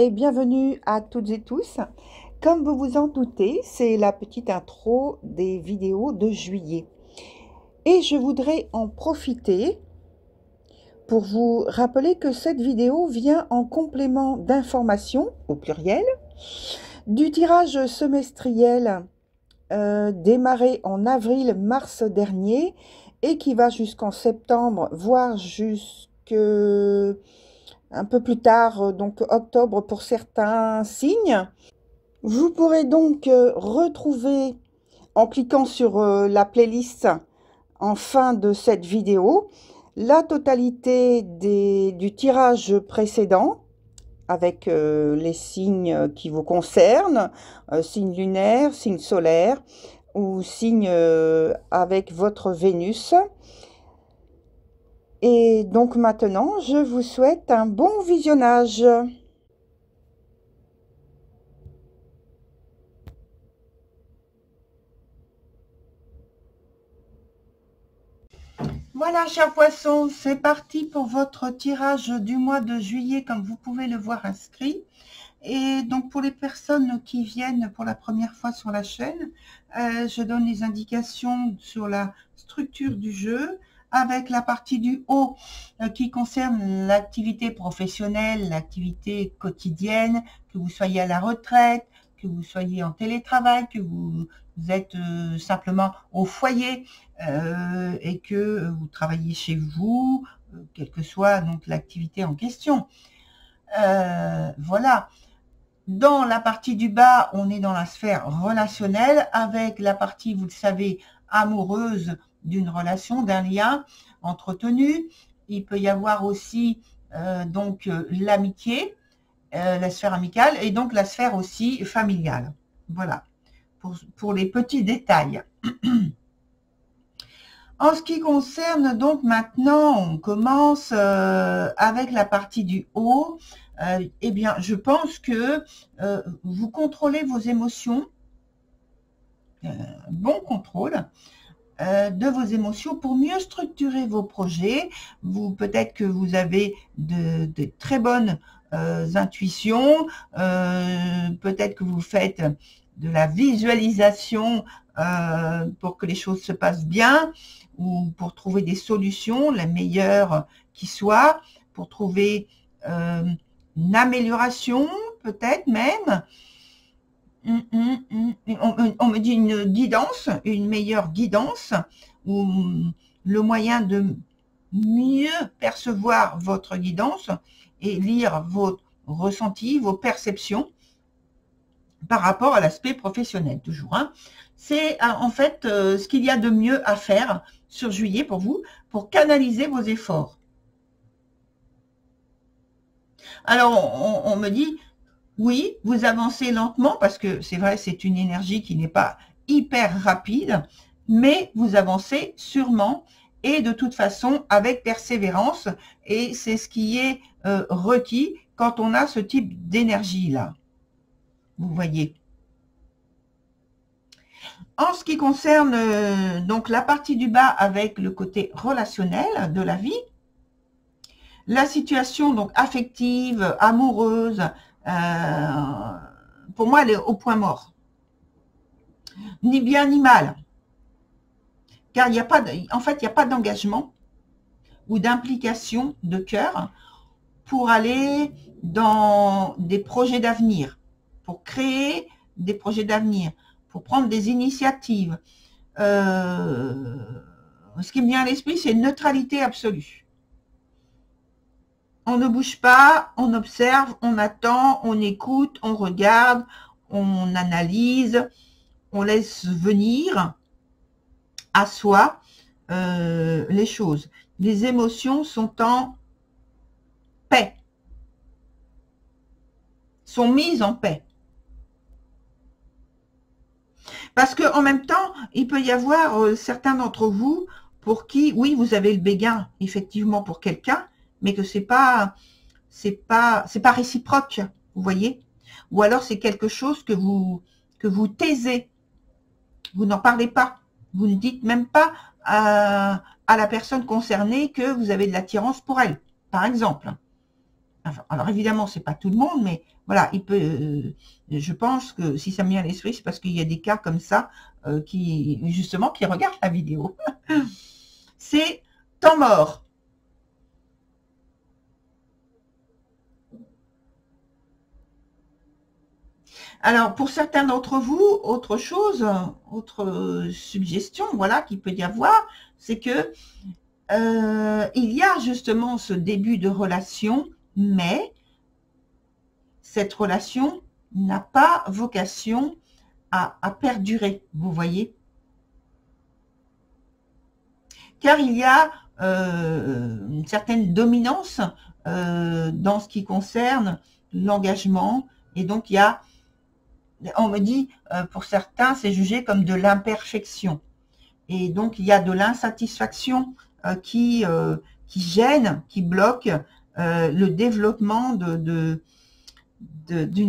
et bienvenue à toutes et tous. Comme vous vous en doutez, c'est la petite intro des vidéos de juillet. Et je voudrais en profiter pour vous rappeler que cette vidéo vient en complément d'informations, au pluriel, du tirage semestriel démarré en avril-mars dernier et qui va jusqu'en septembre, voire jusque un peu plus tard, donc octobre pour certains signes. Vous pourrez donc retrouver, en cliquant sur la playlist en fin de cette vidéo, la totalité du tirage précédent, avec les signes qui vous concernent, signes lunaires, signes solaires, ou signes avec votre Vénus. Et donc maintenant, je vous souhaite un bon visionnage. Voilà, chers poissons, c'est parti pour votre tirage du mois de juillet, comme vous pouvez le voir inscrit. Et donc, pour les personnes qui viennent pour la première fois sur la chaîne, je donne les indications sur la structure du jeu, avec la partie du haut qui concerne l'activité professionnelle, l'activité quotidienne, que vous soyez à la retraite, que vous soyez en télétravail, que vous êtes simplement au foyer et que vous travaillez chez vous, quelle que soit donc l'activité en question. Voilà. Dans la partie du bas, on est dans la sphère relationnelle avec la partie, vous le savez, amoureuse d'une relation, d'un lien entretenu. Il peut y avoir aussi donc l'amitié, la sphère amicale et donc la sphère aussi familiale. Voilà, pour les petits détails. En ce qui concerne donc maintenant, on commence avec la partie du haut. Eh bien, je pense que vous contrôlez vos émotions, bon contrôle de vos émotions pour mieux structurer vos projets. Peut-être que vous avez de très bonnes intuitions, peut-être que vous faites de la visualisation pour que les choses se passent bien, ou pour trouver des solutions, la meilleure qui soit, pour trouver une amélioration, peut-être même. On me dit une guidance, une meilleure guidance, ou le moyen de mieux percevoir votre guidance et lire vos ressentis, vos perceptions par rapport à l'aspect professionnel, toujours. C'est en fait ce qu'il y a de mieux à faire sur juillet pour vous, pour canaliser vos efforts. Alors, on me dit, oui, vous avancez lentement, parce que c'est vrai, c'est une énergie qui n'est pas hyper rapide, mais vous avancez sûrement et de toute façon avec persévérance, et c'est ce qui est requis quand on a ce type d'énergie-là. Vous voyez. En ce qui concerne donc la partie du bas avec le côté relationnel de la vie, la situation donc affective, amoureuse, pour moi, elle est au point mort. Ni bien ni mal. Car il n'y a pas, en fait, il n'y a pas d'engagement ou d'implication de cœur pour aller dans des projets d'avenir, pour créer des projets d'avenir, pour prendre des initiatives. Ce qui me vient à l'esprit, c'est une neutralité absolue. On ne bouge pas, on observe, on attend, on écoute, on regarde, on analyse, on laisse venir à soi les choses. Les émotions sont en paix, sont mises en paix. Parce qu'en même temps, il peut y avoir certains d'entre vous pour qui, oui, vous avez le béguin, effectivement, pour quelqu'un, mais que c'est pas réciproque, vous voyez. Ou alors c'est quelque chose que vous taisez. Vous n'en parlez pas. Vous ne dites même pas à la personne concernée que vous avez de l'attirance pour elle, par exemple. Enfin, alors évidemment, c'est pas tout le monde, mais voilà, il peut. Je pense que si ça me vient à l'esprit, c'est parce qu'il y a des cas comme ça qui justement qui regardent la vidéo. C'est temps mort. Alors pour certains d'entre vous, autre chose, autre suggestion, voilà, qu'il peut y avoir, c'est que il y a justement ce début de relation, mais cette relation n'a pas vocation à perdurer, vous voyez. Car il y a une certaine dominance dans ce qui concerne l'engagement. Et donc, il y a, on me dit, pour certains, c'est jugé comme de l'imperfection. Et donc, il y a de l'insatisfaction qui gêne, qui bloque le développement d'une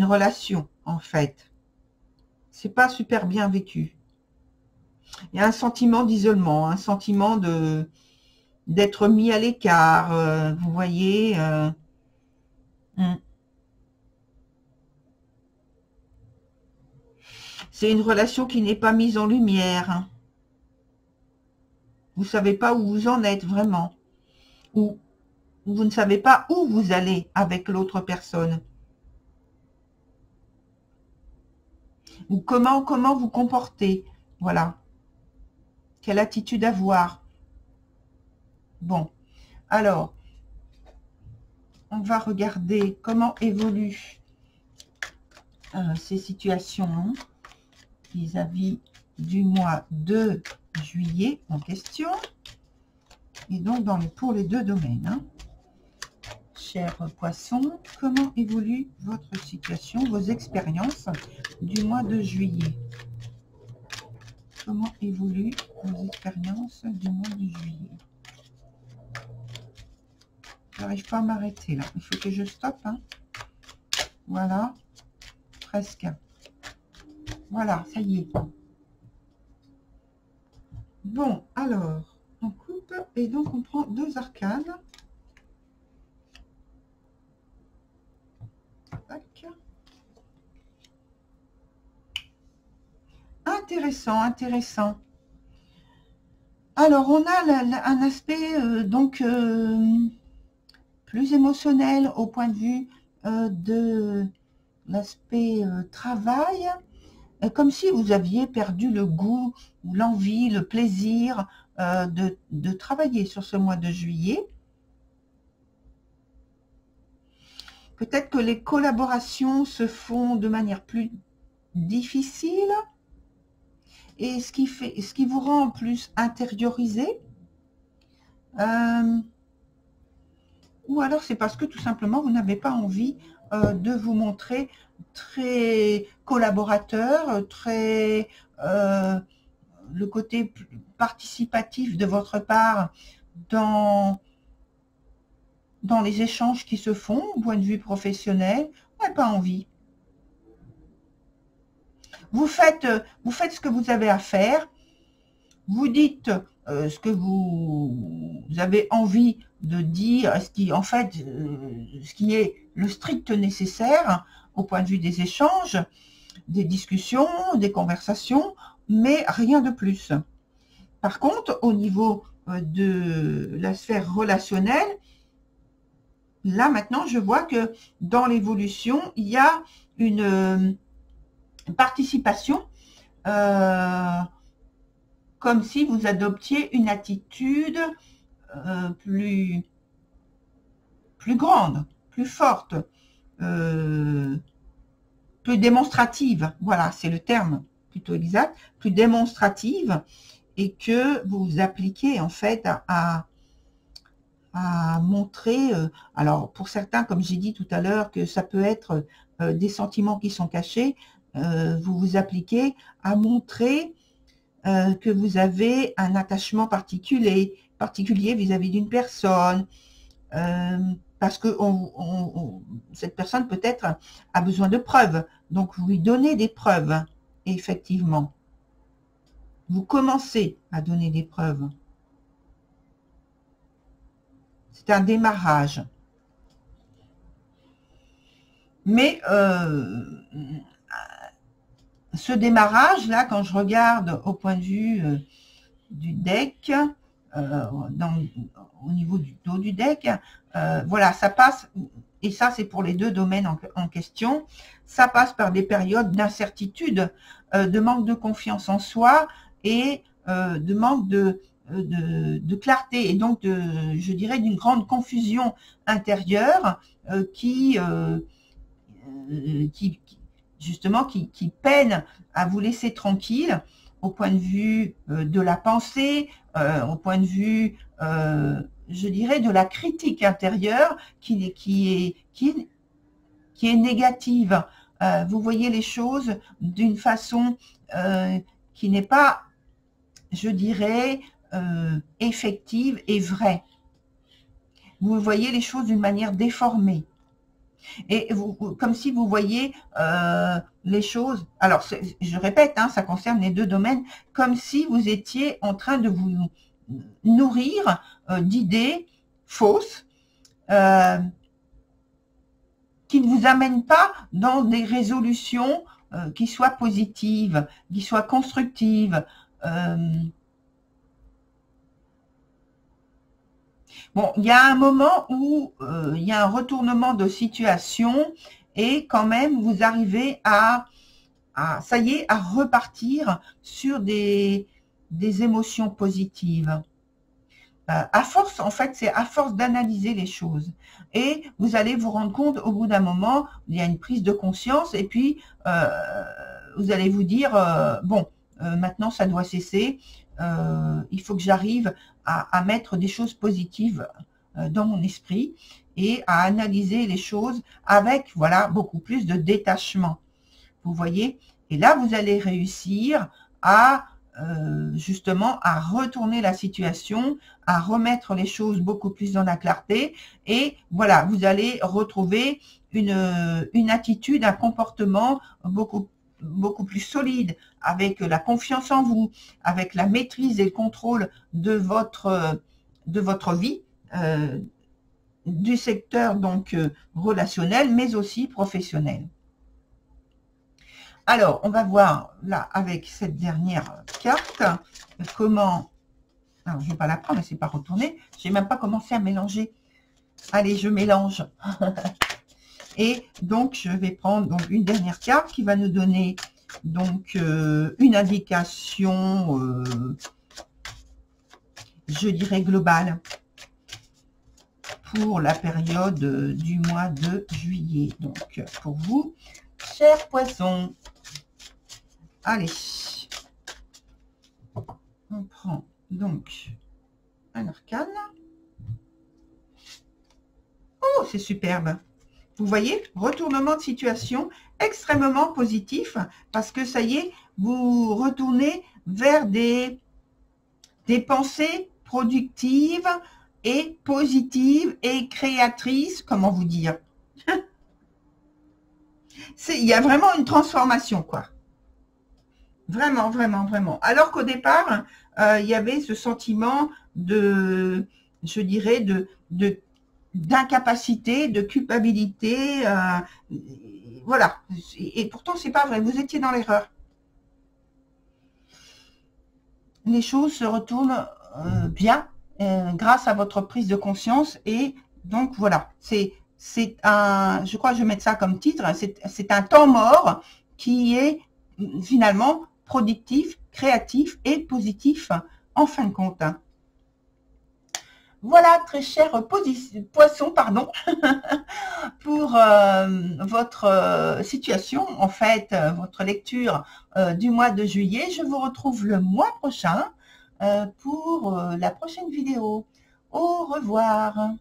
relation, en fait. C'est pas super bien vécu. Il y a un sentiment d'isolement, un sentiment d'être mis à l'écart, vous voyez. Hmm. C'est une relation qui n'est pas mise en lumière. Vous ne savez pas où vous en êtes vraiment. Ou vous ne savez pas où vous allez avec l'autre personne. Ou comment vous comporter. Voilà. Quelle attitude avoir. Bon. Alors, on va regarder comment évoluent ces situations vis-à-vis du mois de juillet en question. Et donc, pour les deux domaines. Hein. Chers poissons, comment évolue votre situation, vos expériences du mois de juillet? Comment évoluent vos expériences du mois de juillet? J'arrive pas à m'arrêter là. Il faut que je stoppe. Hein. Voilà. Presque. Voilà, ça y est. Bon, alors, on coupe et donc on prend deux arcanes. Tac. Intéressant, intéressant. Alors, on a un aspect donc plus émotionnel au point de vue de l'aspect travail, comme si vous aviez perdu le goût, l'envie, le plaisir de travailler sur ce mois de juillet. Peut-être que les collaborations se font de manière plus difficile et ce qui vous rend plus intériorisé. Ou alors c'est parce que tout simplement vous n'avez pas envie de vous montrer très collaborateur, très le côté participatif de votre part dans les échanges qui se font au point de vue professionnel. Vous n'avez pas envie. Vous faites ce que vous avez à faire. Vous dites ce que vous avez envie de dire, ce qui est le strict nécessaire au point de vue des échanges, des discussions, des conversations, mais rien de plus. Par contre, au niveau de la sphère relationnelle, là maintenant, je vois que dans l'évolution, il y a une participation comme si vous adoptiez une attitude plus grande, plus forte, plus démonstrative. Voilà, c'est le terme plutôt exact, plus démonstrative, et que vous appliquez en fait à montrer, alors pour certains, comme j'ai dit tout à l'heure, que ça peut être des sentiments qui sont cachés, vous vous appliquez à montrer que vous avez un attachement particulier vis-à-vis d'une personne, parce que cette personne peut-être a besoin de preuves. Donc vous lui donnez des preuves, effectivement. Vous commencez à donner des preuves. C'est un démarrage. Mais ce démarrage-là, quand je regarde au point de vue du deck, au niveau du dos du deck, voilà, ça passe, et ça c'est pour les deux domaines en question, ça passe par des périodes d'incertitude, de manque de confiance en soi et de manque de clarté, et donc je dirais d'une grande confusion intérieure qui justement qui peine à vous laisser tranquille au point de vue de la pensée, au point de vue, je dirais, de la critique intérieure qui est négative. Vous voyez les choses d'une façon qui n'est pas, je dirais, effective et vraie. Vous voyez les choses d'une manière déformée. Et vous, comme si vous voyez les choses, alors je répète, hein, ça concerne les deux domaines, comme si vous étiez en train de vous nourrir d'idées fausses qui ne vous amènent pas dans des résolutions qui soient positives, qui soient constructives. Bon, il y a un moment où il y a un retournement de situation et quand même vous arrivez ça y est, à repartir sur des émotions positives. À force, en fait, c'est à force d'analyser les choses. Et vous allez vous rendre compte, au bout d'un moment, il y a une prise de conscience et puis vous allez vous dire, bon, maintenant ça doit cesser, il faut que j'arrive à mettre des choses positives dans mon esprit et à analyser les choses avec, voilà, beaucoup plus de détachement. Vous voyez? Et là, vous allez réussir à justement à retourner la situation, à remettre les choses beaucoup plus dans la clarté et voilà, vous allez retrouver une attitude, un comportement beaucoup plus solide, avec la confiance en vous, avec la maîtrise et le contrôle de votre vie, du secteur donc relationnel, mais aussi professionnel. Alors, on va voir là avec cette dernière carte comment. Alors, je ne vais pas la prendre, mais c'est pas retourné. Je n'ai même pas commencé à mélanger. Allez, je mélange. Et donc, je vais prendre donc une dernière carte qui va nous donner donc une indication, je dirais globale, pour la période du mois de juillet. Donc, pour vous, chers poissons, allez, on prend donc un arcane. Oh, c'est superbe. Vous voyez, retournement de situation extrêmement positif parce que ça y est, vous retournez vers des pensées productives et positives et créatrices, comment vous dire. Il y a vraiment une transformation, quoi. Vraiment, vraiment, vraiment. Alors qu'au départ, il y avait ce sentiment de, je dirais, d'incapacité, de culpabilité. Voilà. Et pourtant, c'est pas vrai. Vous étiez dans l'erreur. Les choses se retournent bien grâce à votre prise de conscience. Et donc, voilà. C'est un, je crois que je vais mettre ça comme titre, c'est un temps mort qui est finalement productif, créatif et positif en fin de compte. Voilà, très cher poisson, pardon, pour votre situation, en fait, votre lecture du mois de juillet. Je vous retrouve le mois prochain pour la prochaine vidéo. Au revoir.